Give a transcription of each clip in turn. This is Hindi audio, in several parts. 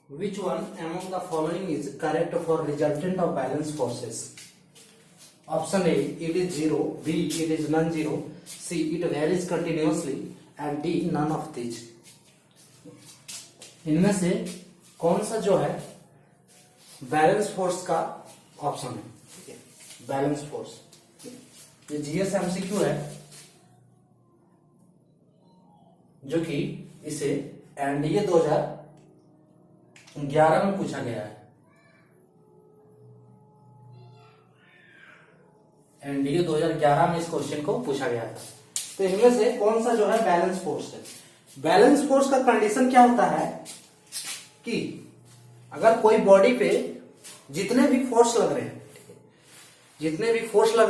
Which one among the following is correct for resultant of balance forces? Option A, it is 0, B, it is non-zero, C, it varies continuously and D, none of these. इनमें से कौन सा जो है बैलेंस फोर्स का ऑप्शन है? ठीक है, बैलेंस फोर्स, ये जीएस एमसीक्यू है जो कि इसे एनडीए 2011 में पूछा गया है। एनडीए 2011 में इस क्वेश्चन को पूछा गया था। तो इनमें से कौन सा जो है बैलेंस फोर्स है? बैलेंस फोर्स का कंडीशन क्या होता है कि अगर कोई बॉडी पे जितने भी फोर्स लग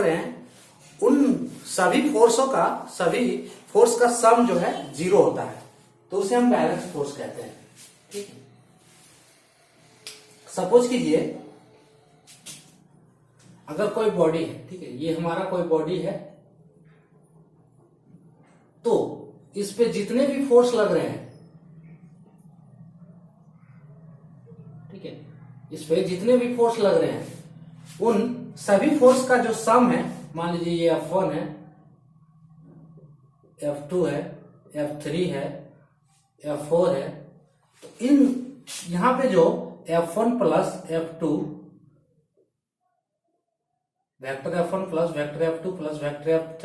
रहे हैं, उन सभी फोर्स का सम जो है 0 होता है, तो उसे हम बैलेंस फोर्स कहते हैं। ठीक है, सपोज कीजिए अगर कोई बॉडी है, ठीक है, ये हमारा कोई बॉडी है, तो इस पे जितने भी फोर्स लग रहे हैं, ठीक है, इस पे जितने भी फोर्स लग रहे हैं उन सभी फोर्स का जो सम है, मान लीजिए ये F1 है, F2 है, F3 है, F4 है, तो इन यहां पे जो F1 plus F2, vector F1 plus vector F2 plus vector F3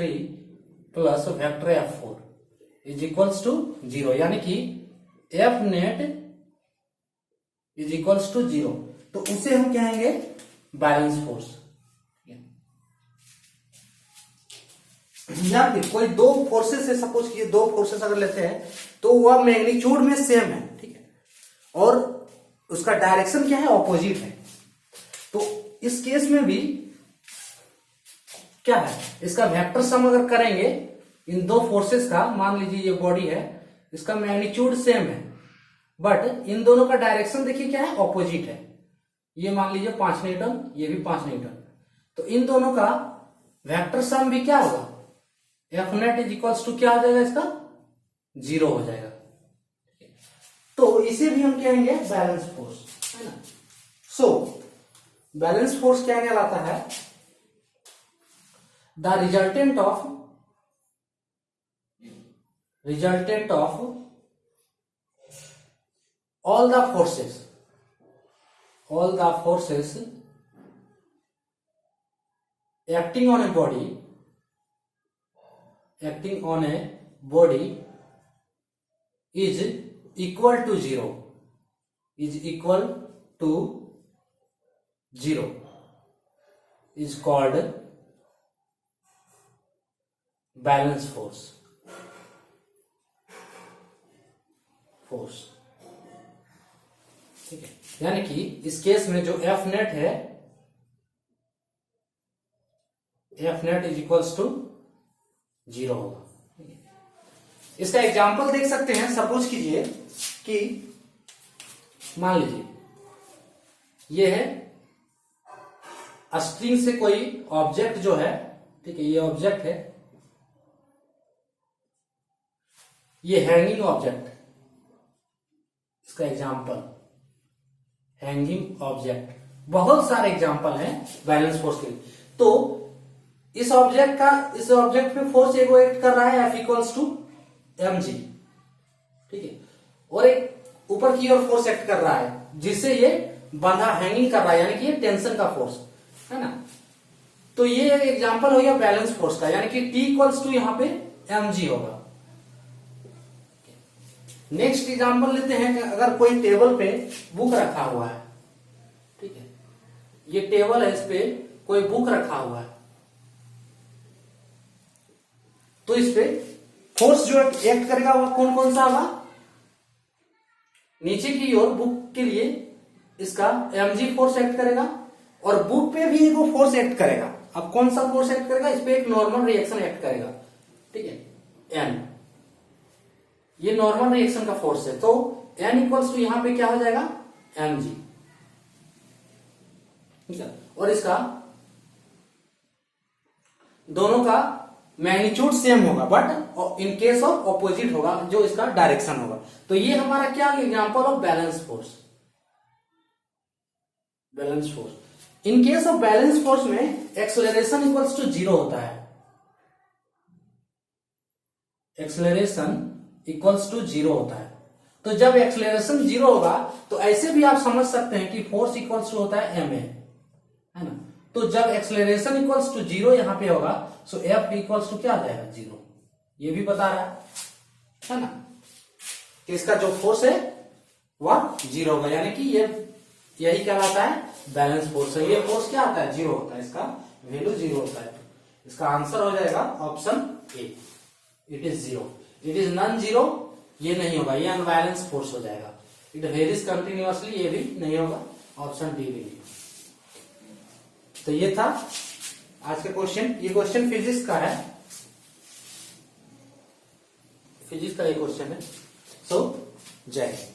plus vector F4 is equals to 0, यानी कि F net is equals to 0, तो उसे हम कहेंगे बैलेंस फोर्स। या फिर कोई दो फोर्सेस है, सपोज कीजिए दो फोर्सेस अगर लेते हैं तो वह मैग्नीट्यूड में सेम है, ठीक है, और उसका डायरेक्शन क्या है, ऑपोजिट है, तो इस केस में भी क्या है, इसका वेक्टर सम अगर करेंगे इन दो फोर्सेस का, मान लीजिए ये बॉडी है, इसका मैग्नीट्यूड सेम है, बट इन दोनों का डायरेक्शन देखिए क्या है, ऑपोजिट है। ये मान लीजिए 5 न्यूटन, ये भी 5 न्यूटन, तो इन दोनों का वेक्टर सम भी क्या होगा, F net is equals to क्या हो जाएगा, इसका 0 हो जाएगा। तो इसे भी हम कहेंगे बैलेंस फोर्स, है ना। सो बैलेंस फोर्स क्या कहलाता है? The resultant of all the forces acting on a body is equal to 0, is called balance force। ठीक है, यानी कि इस केस में जो एफ नेट है, F net is equals to 0 होगा। इसका एग्जांपल देख सकते हैं, सपोज कीजिए कि मान लीजिए ये है स्ट्रिंग से कोई ऑब्जेक्ट जो है, ठीक है, ये ऑब्जेक्ट है, ये हैंगिंग ऑब्जेक्ट, इसका एग्जांपल हैंगिंग ऑब्जेक्ट। बहुत सारे एग्जांपल हैं बैलेंस फोर्स के लिए। तो इस ऑब्जेक्ट पे फोर्स एगो एक्ट कर रहा है F इक्वल्स टू mg, ठीक है, और एक ऊपर की ओर फोर्स एक्ट कर रहा है जिससे ये बंधा हैंगिंग कर रहा है, यानी कि ये टेंशन का फोर्स है ना। तो ये एग्जांपल हो गया बैलेंस फोर्स का, यानी कि T इक्वल्स टू यहां पे mg होगा। नेक्स्ट एग्जांपल लेते हैं कि अगर कोई टेबल पे बुक रखा हुआ है, ठीक है, ये टेबल है, इस पे कोई बुक रखा हुआ है, तो इस पे फोर्स जो एक्ट करेगा वो कौन कौन सा होगा? नीचे की ओर बुक के लिए इसका mg फोर्स एक्ट करेगा, और बुक पे भी वो फोर्स एक्ट करेगा। अब कौन सा फोर्स एक्ट करेगा? इस पे एक नॉर्मल रिएक्शन एक्ट करेगा, ठीक है, n, ये नॉर्मल रिएक्शन का फोर्स है, तो n इक्वल्स टू यहां पे क्या हो जाएगा, mg, ठीक है, और इसका दोनों का मैग्नीट्यूड सेम होगा, but in case of opposite होगा जो इसका डायरेक्शन होगा। तो ये हमारा क्या example of balance force, balance force. In case of balance force में एक्सेलरेशन इक्वल्स टू जीरो होता है, एक्सेलरेशन इक्वल्स टू जीरो होता है। तो जब एक्सेलरेशन जीरो होगा तो ऐसे भी आप समझ सकते हैं कि फोर्स इक्वल्स टू होता है ma, है ना। तो जब एक्सेलरेशन इक्वल्स टू जीरो यहां पे होगा सो F इक्वल्स टू क्या आ जाएगा, जीरो। ये भी बता रहा है ना, कि इसका जो फोर्स है वह जीरो होगा, यानी कि ये यही कहलाता है बैलेंस फोर्स है। ये फोर्स क्या आता है, जीरो होता है, इसका वैल्यू जीरो होता है। इसका आंसर हो जाएगा option A, it is zero. It is non zero, ये नहीं होगा, ये अनबैलेंस फोर्स हो जाएगा। इट वेरीज कंटिन्यूअसली, ये भी नहीं होगा, ऑप्शन डी भी नहीं। तो ये था आज का क्वेश्चन। ये क्वेश्चन फिजिक्स का है, फिजिक्स का ये क्वेश्चन है। सो जय हिंद।